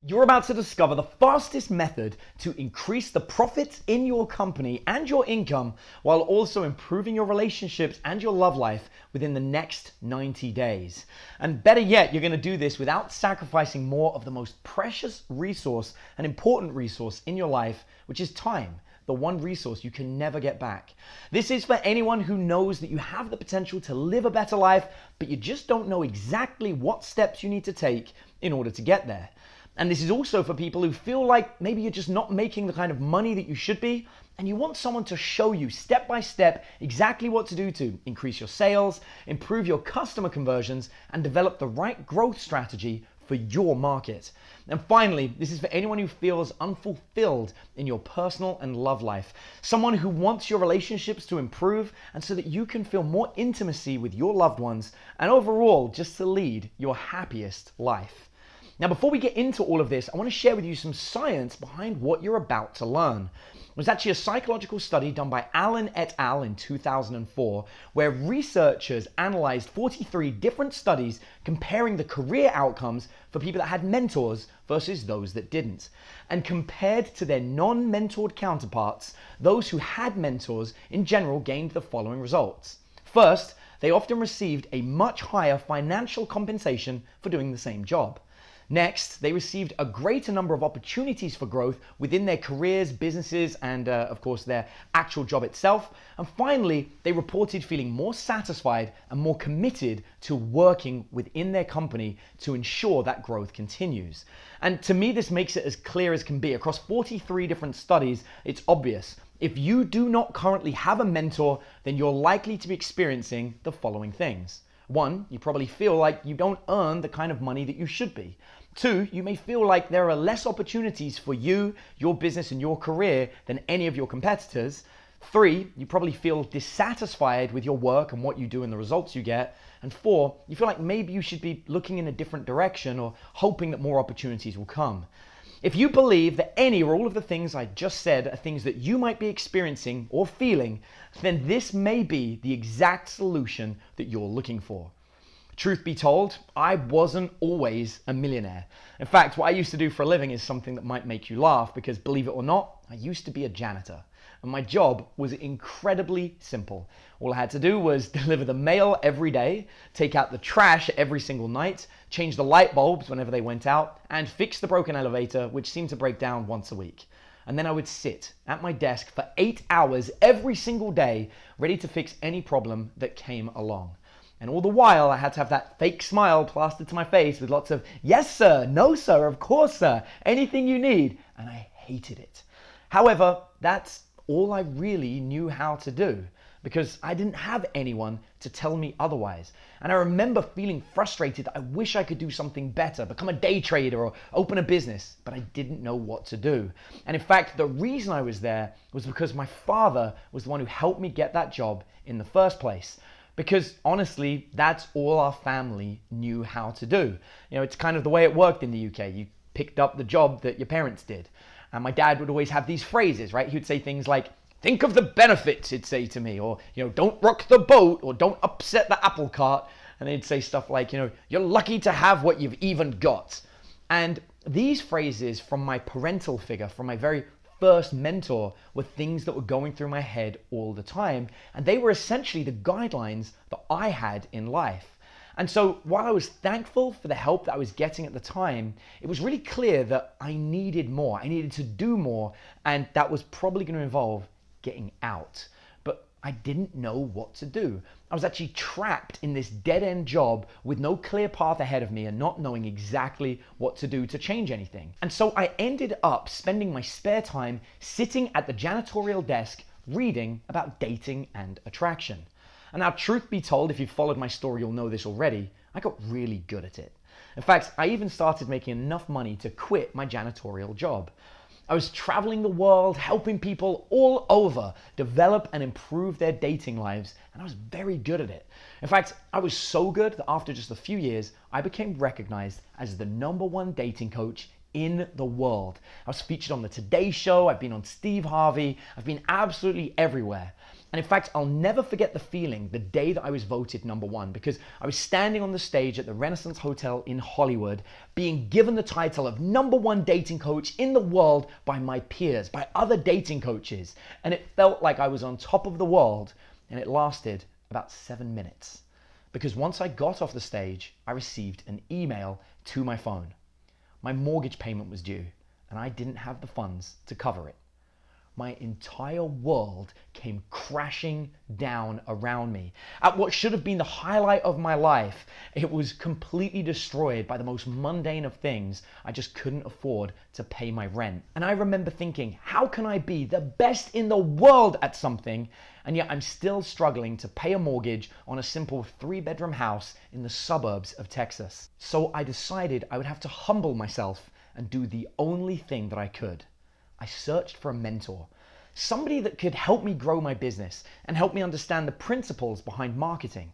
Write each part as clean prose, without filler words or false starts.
You're about to discover the fastest method to increase the profits in your company and your income while also improving your relationships and your love life within the next 90 days. And better yet, you're going to do this without sacrificing more of the most precious resource and important resource in your life, which is time. The one resource you can never get back. This is for anyone who knows that you have the potential to live a better life, but you just don't know exactly what steps you need to take in order to get there. And this is also for people who feel like maybe you're just not making the kind of money that you should be, and you want someone to show you step by step exactly what to do to increase your sales, improve your customer conversions, and develop the right growth strategy for your market. And finally, this is for anyone who feels unfulfilled in your personal and love life. Someone who wants your relationships to improve and so that you can feel more intimacy with your loved ones and overall just to lead your happiest life. Now, before we get into all of this, I want to share with you some science behind what you're about to learn. It was actually a psychological study done by Allen et al. In 2004, where researchers analyzed 43 different studies comparing the career outcomes for people that had mentors versus those that didn't. And compared to their non-mentored counterparts, those who had mentors in general gained the following results. First, they often received a much higher financial compensation for doing the same job. Next, they received a greater number of opportunities for growth within their careers, businesses, and of course their actual job itself. And finally, they reported feeling more satisfied and more committed to working within their company to ensure that growth continues. And to me, this makes it as clear as can be. Across 43 different studies, it's obvious. If you do not currently have a mentor, then you're likely to be experiencing the following things. 1, you probably feel like you don't earn the kind of money that you should be. 2, you may feel like there are less opportunities for you, your business, and your career than any of your competitors. 3, you probably feel dissatisfied with your work and what you do and the results you get. And 4, you feel like maybe you should be looking in a different direction or hoping that more opportunities will come. If you believe that any or all of the things I just said are things that you might be experiencing or feeling, then this may be the exact solution that you're looking for. Truth be told, I wasn't always a millionaire. In fact, what I used to do for a living is something that might make you laugh because, believe it or not, I used to be a janitor. And my job was incredibly simple. All I had to do was deliver the mail every day, take out the trash every single night, change the light bulbs whenever they went out, and fix the broken elevator, which seemed to break down once a week. And then I would sit at my desk for 8 hours every single day, ready to fix any problem that came along. And all the while, I had to have that fake smile plastered to my face with lots of, yes, sir, no, sir, of course, sir, anything you need. And I hated it. However, that's all I really knew how to do because I didn't have anyone to tell me otherwise. And I remember feeling frustrated that I wish I could do something better, become a day trader or open a business, but I didn't know what to do. And in fact, the reason I was there was because my father was the one who helped me get that job in the first place. Because honestly, that's all our family knew how to do. You know, it's kind of the way it worked in the UK. You picked up the job that your parents did. And my dad would always have these phrases, right? He would say things like, think of the benefits, he'd say to me, or, don't rock the boat, or don't upset the apple cart. And they'd say stuff like, you're lucky to have what you've even got. And these phrases from my parental figure, from my very first mentor, were things that were going through my head all the time. And they were essentially the guidelines that I had in life. And so while I was thankful for the help that I was getting at the time, it was really clear that I needed more. I needed to do more, and that was probably going to involve getting out. But I didn't know what to do. I was actually trapped in this dead-end job with no clear path ahead of me and not knowing exactly what to do to change anything. And so I ended up spending my spare time sitting at the janitorial desk reading about dating and attraction. And now, truth be told, if you've followed my story, you'll know this already, I got really good at it. In fact, I even started making enough money to quit my janitorial job. I was traveling the world, helping people all over develop and improve their dating lives, and I was very good at it. In fact, I was so good that after just a few years, I became recognized as the #1 dating coach in the world. I was featured on the Today Show, I've been on Steve Harvey, I've been absolutely everywhere. And in fact, I'll never forget the feeling the day that I was voted #1, because I was standing on the stage at the Renaissance Hotel in Hollywood, being given the title of #1 dating coach in the world by my peers, by other dating coaches. And it felt like I was on top of the world, and it lasted about 7 minutes. Because once I got off the stage, I received an email to my phone. My mortgage payment was due, and I didn't have the funds to cover it. My entire world came crashing down around me. At what should have been the highlight of my life, it was completely destroyed by the most mundane of things. I just couldn't afford to pay my rent. And I remember thinking, how can I be the best in the world at something, and yet I'm still struggling to pay a mortgage on a simple 3-bedroom house in the suburbs of Texas? So I decided I would have to humble myself and do the only thing that I could. I searched for a mentor, somebody that could help me grow my business and help me understand the principles behind marketing.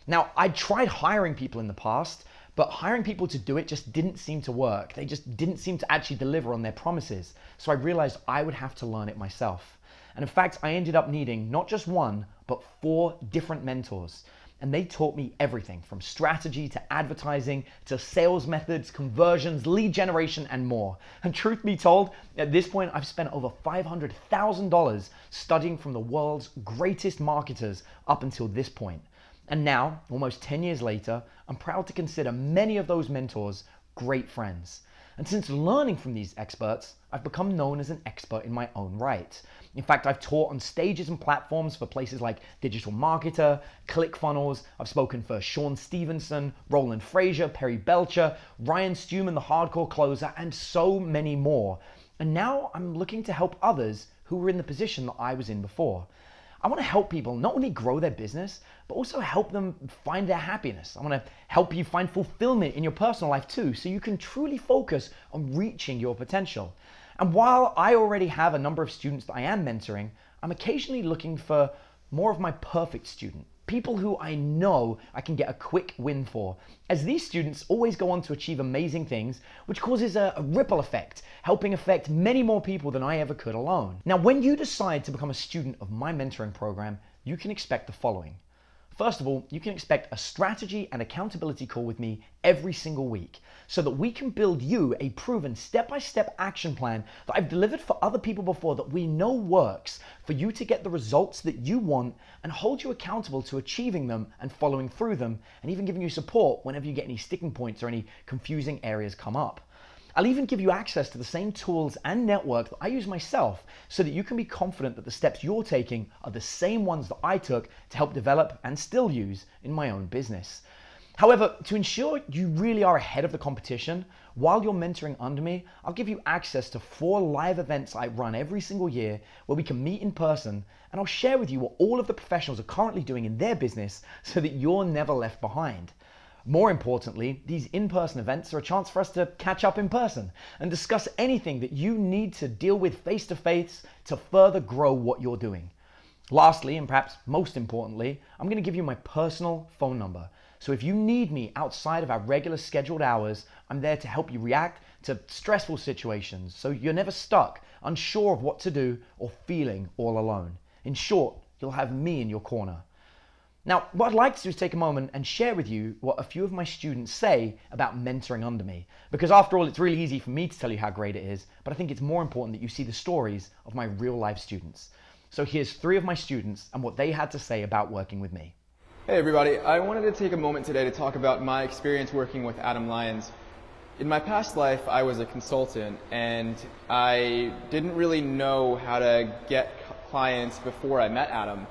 Now, I tried hiring people in the past, but hiring people to do it just didn't seem to work. They just didn't seem to actually deliver on their promises. So I realized I would have to learn it myself. And in fact, I ended up needing not just one, but 4 different mentors. And they taught me everything from strategy to advertising to sales methods, conversions, lead generation, and more. And truth be told, at this point, I've spent over $500,000 studying from the world's greatest marketers up until this point. And now, almost 10 years later, I'm proud to consider many of those mentors great friends. And since learning from these experts, I've become known as an expert in my own right. In fact, I've taught on stages and platforms for places like Digital Marketer, ClickFunnels. I've spoken for Sean Stevenson, Roland Frazier, Perry Belcher, Ryan Stewman, the Hardcore Closer, and so many more. And now I'm looking to help others who were in the position that I was in before. I want to help people not only grow their business, but also help them find their happiness. I want to help you find fulfillment in your personal life too, so you can truly focus on reaching your potential. And while I already have a number of students that I am mentoring, I'm occasionally looking for more of my perfect student, people who I know I can get a quick win for, as these students always go on to achieve amazing things, which causes a ripple effect, helping affect many more people than I ever could alone. Now, when you decide to become a student of my mentoring program, you can expect the following. First of all, you can expect a strategy and accountability call with me every single week so that we can build you a proven step-by-step action plan that I've delivered for other people before that we know works for you to get the results that you want and hold you accountable to achieving them and following through them, and even giving you support whenever you get any sticking points or any confusing areas come up. I'll even give you access to the same tools and network that I use myself so that you can be confident that the steps you're taking are the same ones that I took to help develop and still use in my own business. However, to ensure you really are ahead of the competition, while you're mentoring under me, I'll give you access to 4 live events I run every single year where we can meet in person, and I'll share with you what all of the professionals are currently doing in their business so that you're never left behind. More importantly, these in-person events are a chance for us to catch up in person and discuss anything that you need to deal with face-to-face to further grow what you're doing. Lastly, and perhaps most importantly, I'm going to give you my personal phone number. So if you need me outside of our regular scheduled hours, I'm there to help you react to stressful situations so you're never stuck, unsure of what to do, or feeling all alone. In short, you'll have me in your corner. Now, what I'd like to do is take a moment and share with you what a few of my students say about mentoring under me. Because after all, it's really easy for me to tell you how great it is, but I think it's more important that you see the stories of my real life students. So here's 3 of my students and what they had to say about working with me. Hey everybody, I wanted to take a moment today to talk about my experience working with Adam Lyons. In my past life, I was a consultant and I didn't really know how to get clients before I met Adam.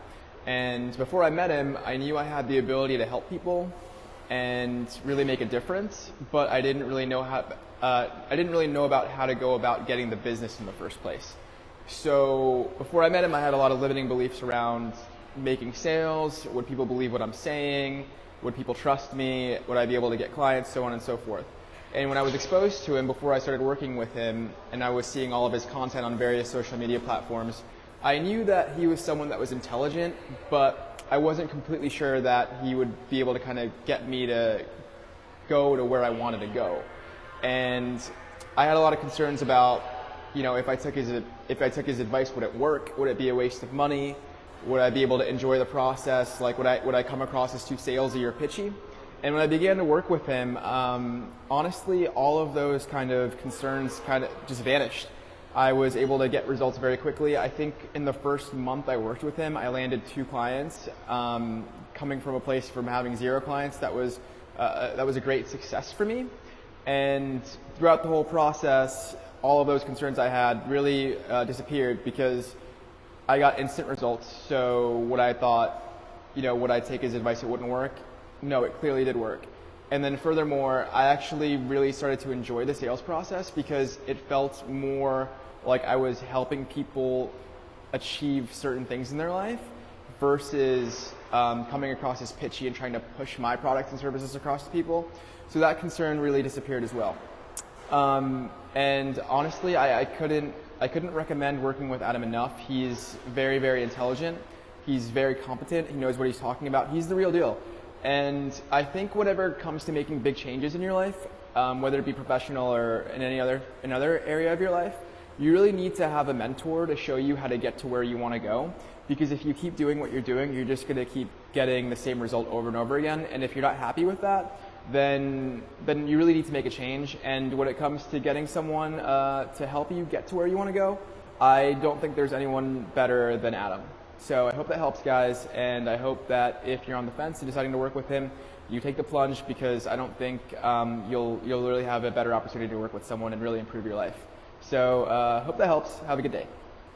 And before I met him, I knew I had the ability to help people and really make a difference, but I didn't really know about how to go about getting the business in the first place. So before I met him, I had a lot of limiting beliefs around making sales. Would people believe what I'm saying? Would people trust me? Would I be able to get clients? So on and so forth. And when I was exposed to him before I started working with him, and I was seeing all of his content on various social media platforms, I knew that he was someone that was intelligent, but I wasn't completely sure that he would be able to kind of get me to go to where I wanted to go. And I had a lot of concerns about, if I took his advice, would it work? Would it be a waste of money? Would I be able to enjoy the process? Like, would I come across as too salesy or pitchy? And when I began to work with him, honestly, all of those kind of concerns kind of just vanished. I was able to get results very quickly. I think in the first month I worked with him, I landed 2 clients. Coming from a place from having 0 clients, that was a great success for me. And throughout the whole process, all of those concerns I had really disappeared because I got instant results. So what I thought, would I take his advice, it wouldn't work? No, it clearly did work. And then furthermore, I actually really started to enjoy the sales process because it felt more like I was helping people achieve certain things in their life versus coming across as pitchy and trying to push my products and services across to people. So that concern really disappeared as well. And honestly, I couldn't recommend working with Adam enough. He's very, very intelligent. He's very competent. He knows what he's talking about. He's the real deal. And I think whatever comes to making big changes in your life, whether it be professional or in another area of your life, you really need to have a mentor to show you how to get to where you want to go. Because if you keep doing what you're doing, you're just going to keep getting the same result over and over again. And if you're not happy with that, then you really need to make a change. And when it comes to getting someone to help you get to where you want to go, I don't think there's anyone better than Adam. So I hope that helps, guys, and I hope that if you're on the fence and deciding to work with him, you take the plunge, because I don't think you'll really have a better opportunity to work with someone and really improve your life. So hope that helps. Have a good day.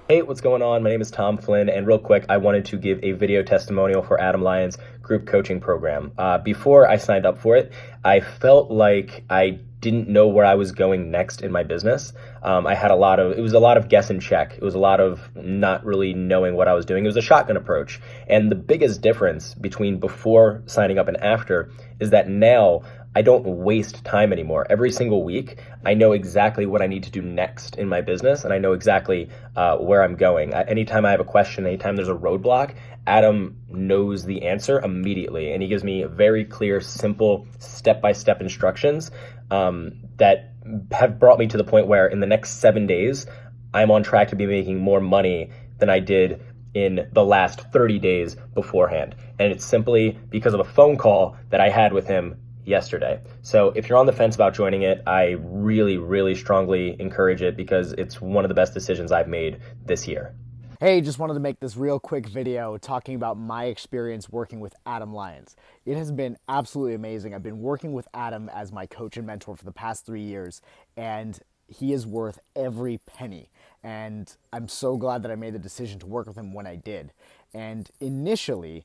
Hey, what's going on? My name is Tom Flynn, and real quick, I wanted to give a video testimonial for Adam Lyons' group coaching program. Before I signed up for it, I felt like I didn't know where I was going next in my business. It was a lot of guess and check. It was a lot of not really knowing what I was doing. It was a shotgun approach. And the biggest difference between before signing up and after is that now I don't waste time anymore. Every single week, I know exactly what I need to do next in my business, and I know exactly where I'm going. Anytime I have a question, anytime there's a roadblock, Adam knows the answer immediately, and he gives me very clear, simple, step-by-step instructions that have brought me to the point where in the next 7 days, I'm on track to be making more money than I did in the last 30 days beforehand. And it's simply because of a phone call that I had with him yesterday. So if you're on the fence about joining it, I really, really strongly encourage it, because it's one of the best decisions I've made this year. Hey, just wanted to make this real quick video talking about my experience working with Adam Lyons. It has been absolutely amazing. I've been working with Adam as my coach and mentor for the past 3 years, and he is worth every penny. And I'm so glad that I made the decision to work with him when I did. And initially,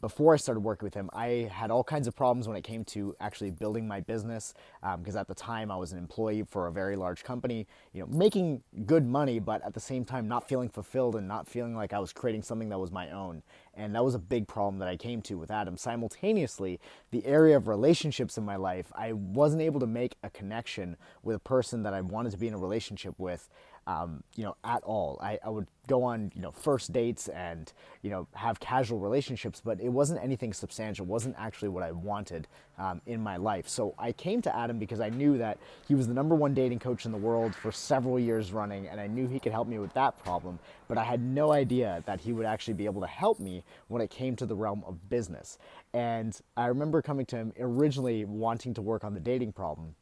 before I started working with him, I had all kinds of problems when it came to actually building my business, because at the time I was an employee for a very large company, making good money, but at the same time not feeling fulfilled and not feeling like I was creating something that was my own. And that was a big problem that I came to with Adam. Simultaneously, the area of relationships in my life, I wasn't able to make a connection with a person that I wanted to be in a relationship with, at all. I would go on, first dates and, have casual relationships, but it wasn't anything substantial. It wasn't actually what I wanted in my life. So I came to Adam because I knew that he was the #1 dating coach in the world for several years running, and I knew he could help me with that problem, but I had no idea that he would actually be able to help me when it came to the realm of business. And I remember coming to him originally wanting to work on the dating problem,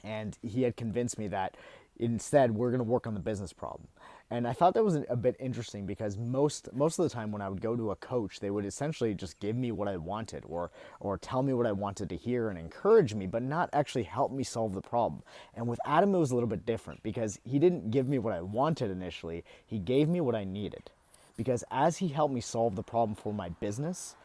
and he had convinced me that instead we're going to work on the business problem. And I thought that was a bit interesting, because most of the time when I would go to a coach, they would essentially just give me what I wanted, or tell me what I wanted to hear and encourage me, but not actually help me solve the problem. And with Adam, it was a little bit different, because he didn't give me what I wanted initially. He gave me what I needed. Because as he helped me solve the problem for my business,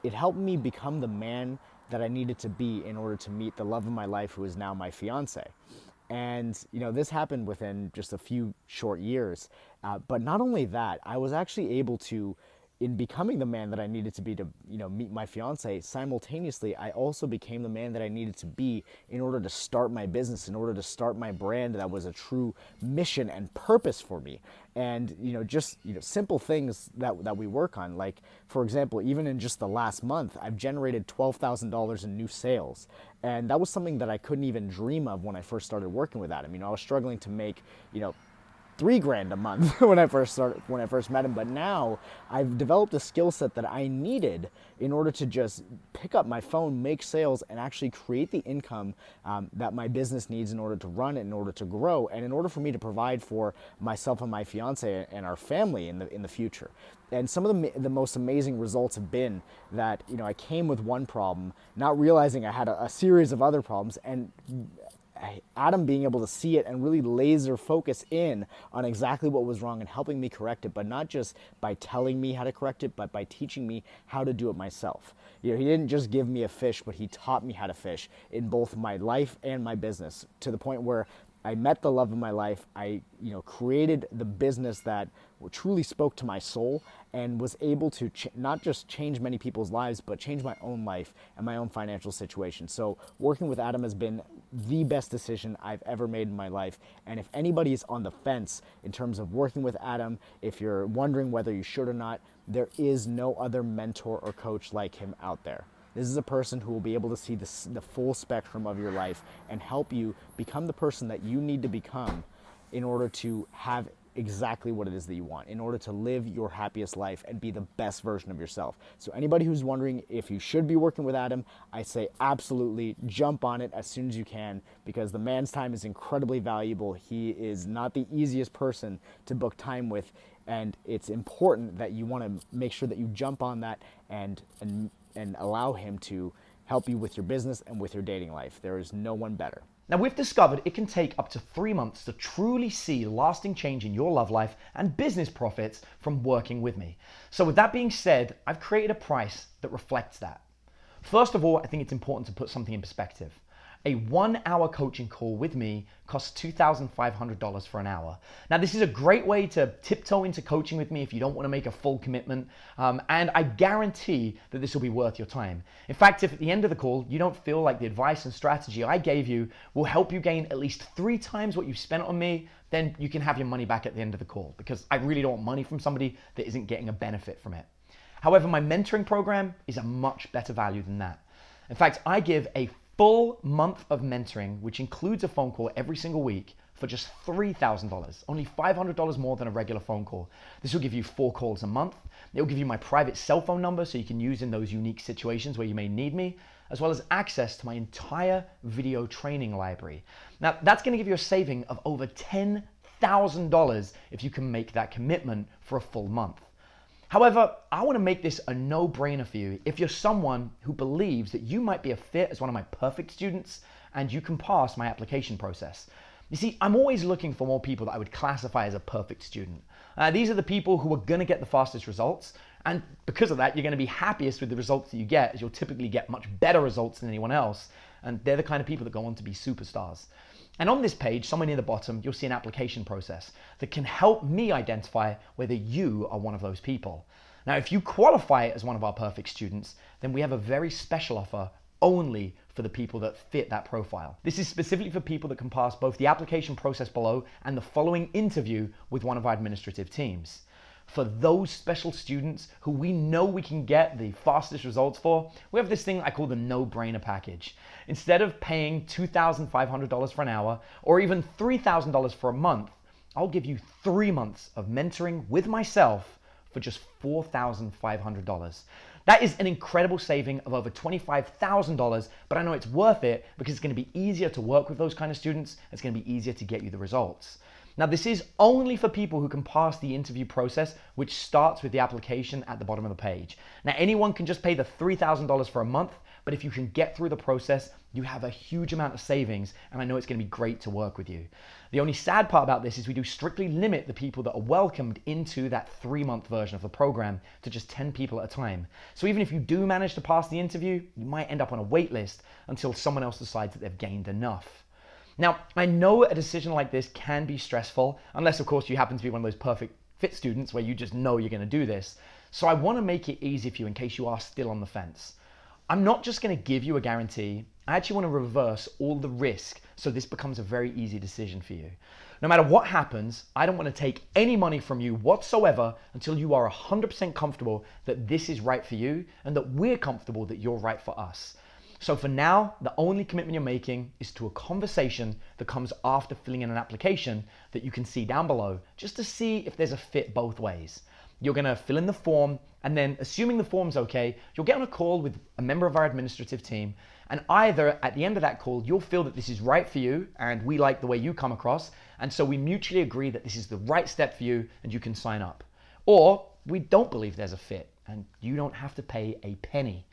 it helped me become the man that I needed to be in order to meet the love of my life, who is now my fiance. And, this happened within just a few short years. But not only that, I was actually able to, in becoming the man that I needed to be to, meet my fiance, simultaneously, I also became the man that I needed to be in order to start my business, in order to start my brand that was a true mission and purpose for me. And, simple things that we work on. Like, for example, even in just the last month, I've generated $12,000 in new sales. And that was something that I couldn't even dream of when I first started working with Adam. I was struggling to make, $3,000 a month when I first met him. But now I've developed a skill set that I needed in order to just pick up my phone, make sales, and actually create the income that my business needs in order to run it, in order to grow, and in order for me to provide for myself and my fiance and our family in the future. And some of the most amazing results have been that, I came with one problem, not realizing I had a series of other problems, and Adam being able to see it and really laser focus in on exactly what was wrong and helping me correct it, but not just by telling me how to correct it, but by teaching me how to do it myself. He didn't just give me a fish, but he taught me how to fish in both my life and my business, to the point where I met the love of my life. I, created the business that truly spoke to my soul and was able to not just change many people's lives, but change my own life and my own financial situation. So working with Adam has been the best decision I've ever made in my life. And if anybody's on the fence in terms of working with Adam, if you're wondering whether you should or not, there is no other mentor or coach like him out there. This is a person who will be able to see the full spectrum of your life and help you become the person that you need to become in order to have exactly what it is that you want, in order to live your happiest life and be the best version of yourself. So anybody who's wondering if you should be working with Adam, I say absolutely jump on it as soon as you can, because the man's time is incredibly valuable. He is not the easiest person to book time with, and it's important that you want to make sure that you jump on that and allow him to help you with your business and with your dating life. There is no one better. Now, we've discovered it can take up to 3 months to truly see lasting change in your love life and business profits from working with me. So with that being said, I've created a price that reflects that. First of all, I think it's important to put something in perspective. A 1-hour coaching call with me costs $2,500 for an hour. Now, this is a great way to tiptoe into coaching with me if you don't want to make a full commitment, and I guarantee that this will be worth your time. In fact, if at the end of the call you don't feel like the advice and strategy I gave you will help you gain at least 3 times what you spent on me, then you can have your money back at the end of the call, because I really don't want money from somebody that isn't getting a benefit from it. However, my mentoring program is a much better value than that. In fact, I give a full month of mentoring, which includes a phone call every single week, for just $3,000, only $500 more than a regular phone call. This will give you 4 calls a month. It will give you my private cell phone number so you can use in those unique situations where you may need me, as well as access to my entire video training library. Now, that's going to give you a saving of over $10,000 if you can make that commitment for a full month. However, I want to make this a no-brainer for you if you're someone who believes that you might be a fit as one of my perfect students and you can pass my application process. You see, I'm always looking for more people that I would classify as a perfect student. These are the people who are going to get the fastest results, and because of that, you're going to be happiest with the results that you get, as you'll typically get much better results than anyone else, and they're the kind of people that go on to be superstars. And on this page, somewhere near the bottom, you'll see an application process that can help me identify whether you are one of those people. Now, if you qualify as one of our perfect students, then we have a very special offer only for the people that fit that profile. This is specifically for people that can pass both the application process below and the following interview with one of our administrative teams. For those special students who we know we can get the fastest results for, we have this thing I call the no-brainer package. Instead of paying $2,500 for an hour or even $3,000 for a month, I'll give you 3 months of mentoring with myself for just $4,500. That is an incredible saving of over $25,000, but I know it's worth it because it's going to be easier to work with those kind of students. It's going to be easier to get you the results. Now, this is only for people who can pass the interview process, which starts with the application at the bottom of the page. Now, anyone can just pay the $3,000 for a month, but if you can get through the process, you have a huge amount of savings, and I know it's going to be great to work with you. The only sad part about this is we do strictly limit the people that are welcomed into that 3-month version of the program to just 10 people at a time. So even if you do manage to pass the interview, you might end up on a wait list until someone else decides that they've gained enough. Now, I know a decision like this can be stressful, unless of course you happen to be one of those perfect fit students where you just know you're going to do this. So I want to make it easy for you in case you are still on the fence. I'm not just going to give you a guarantee, I actually want to reverse all the risk so this becomes a very easy decision for you. No matter what happens, I don't want to take any money from you whatsoever until you are 100% comfortable that this is right for you and that we're comfortable that you're right for us. So for now, the only commitment you're making is to a conversation that comes after filling in an application that you can see down below, just to see if there's a fit both ways. You're gonna fill in the form, and then assuming the form's okay, you'll get on a call with a member of our administrative team, and either at the end of that call, you'll feel that this is right for you, and we like the way you come across, and so we mutually agree that this is the right step for you, and you can sign up. Or we don't believe there's a fit, and you don't have to pay a penny.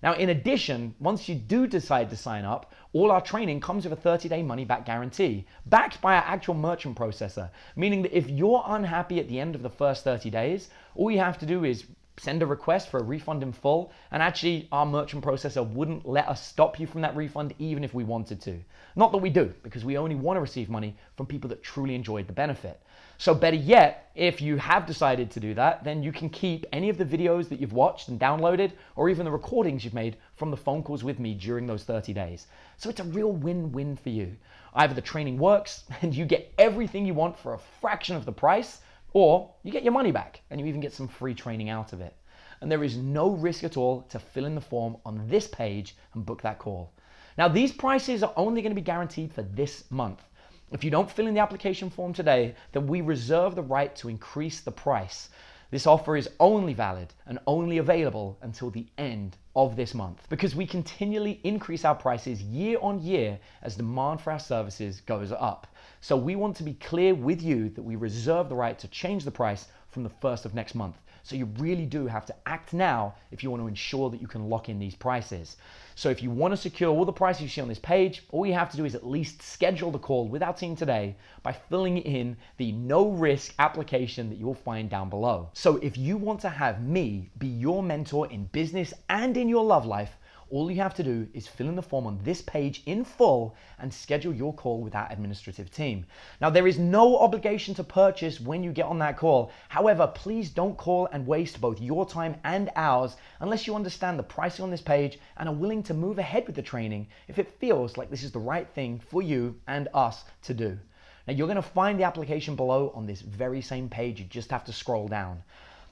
Now, in addition, once you do decide to sign up, all our training comes with a 30-day money-back guarantee, backed by our actual merchant processor, meaning that if you're unhappy at the end of the first 30 days, all you have to do is send a request for a refund in full, and actually our merchant processor wouldn't let us stop you from that refund even if we wanted to. Not that we do, because we only want to receive money from people that truly enjoyed the benefit. So better yet, if you have decided to do that, then you can keep any of the videos that you've watched and downloaded, or even the recordings you've made from the phone calls with me during those 30 days. So it's a real win-win for you. Either the training works and you get everything you want for a fraction of the price, or you get your money back and you even get some free training out of it. And there is no risk at all to fill in the form on this page and book that call. Now, these prices are only going to be guaranteed for this month. If you don't fill in the application form today, then we reserve the right to increase the price. This offer is only valid and only available until the end of this month, because we continually increase our prices year on year as demand for our services goes up. So we want to be clear with you that we reserve the right to change the price from the 1st of next month. So you really do have to act now if you want to ensure that you can lock in these prices. So if you want to secure all the prices you see on this page, all you have to do is at least schedule the call with our team today by filling in the no risk application that you'll find down below. So if you want to have me be your mentor in business and in your love life, all you have to do is fill in the form on this page in full and schedule your call with our administrative team. Now, there is no obligation to purchase when you get on that call. However, please don't call and waste both your time and ours unless you understand the pricing on this page and are willing to move ahead with the training if it feels like this is the right thing for you and us to do. Now, you're going to find the application below on this very same page. You just have to scroll down.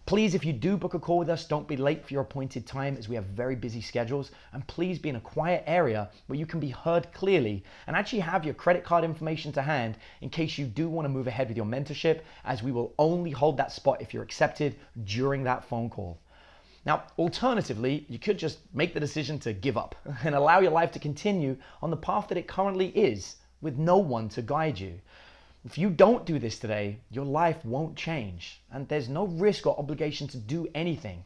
Please, if you do book a call with us, don't be late for your appointed time as we have very busy schedules, and please be in a quiet area where you can be heard clearly and actually have your credit card information to hand in case you do want to move ahead with your mentorship, as we will only hold that spot if you're accepted during that phone call. Now, alternatively, you could just make the decision to give up and allow your life to continue on the path that it currently is with no one to guide you. If you don't do this today, your life won't change, and there's no risk or obligation to do anything.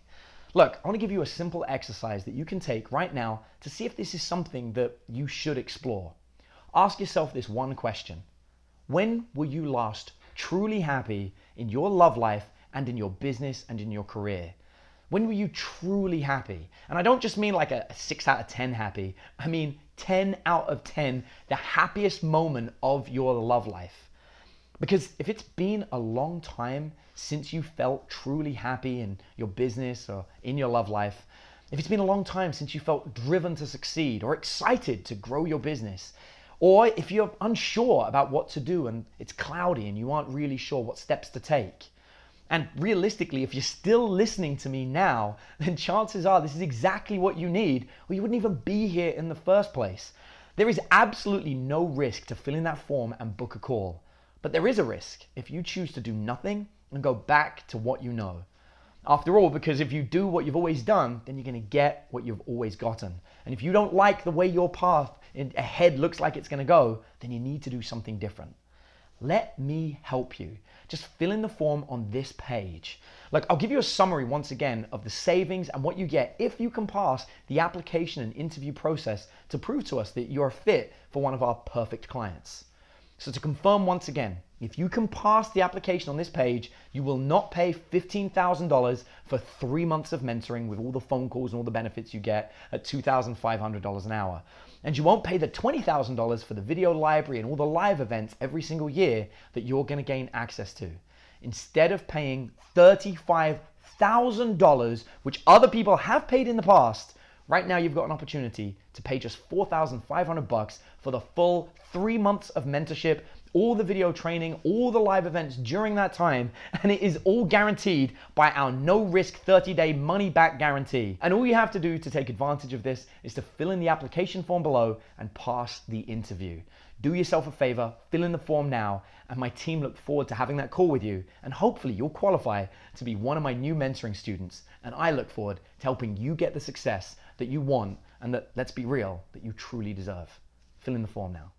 Look, I want to give you a simple exercise that you can take right now to see if this is something that you should explore. Ask yourself this one question. When were you last truly happy in your love life and in your business and in your career? When were you truly happy? And I don't just mean like a 6 out of 10 happy. I mean 10 out of 10, the happiest moment of your love life. Because if it's been a long time since you felt truly happy in your business or in your love life, if it's been a long time since you felt driven to succeed or excited to grow your business, or if you're unsure about what to do and it's cloudy and you aren't really sure what steps to take, and realistically, if you're still listening to me now, then chances are this is exactly what you need, or you wouldn't even be here in the first place. There is absolutely no risk to fill in that form and book a call. But there is a risk if you choose to do nothing and go back to what you know. After all, because if you do what you've always done, then you're going to get what you've always gotten. And if you don't like the way your path ahead looks like it's going to go, then you need to do something different. Let me help you. Just fill in the form on this page. Look, I'll give you a summary once again of the savings and what you get if you can pass the application and interview process to prove to us that you're a fit for one of our perfect clients. So to confirm once again, if you can pass the application on this page, you will not pay $15,000 for 3 months of mentoring with all the phone calls and all the benefits you get at $2,500 an hour. And you won't pay the $20,000 for the video library and all the live events every single year that you're going to gain access to. Instead of paying $35,000, which other people have paid in the past, Right now, you've got an opportunity to pay just $4,500 for the full 3 months of mentorship, all the video training, all the live events during that time, and it is all guaranteed by our no-risk 30-day money-back guarantee. And all you have to do to take advantage of this is to fill in the application form below and pass the interview. Do yourself a favor, fill in the form now, and my team look forward to having that call with you, and hopefully you'll qualify to be one of my new mentoring students, and I look forward to helping you get the success that you want and that, let's be real, that you truly deserve. Fill in the form now.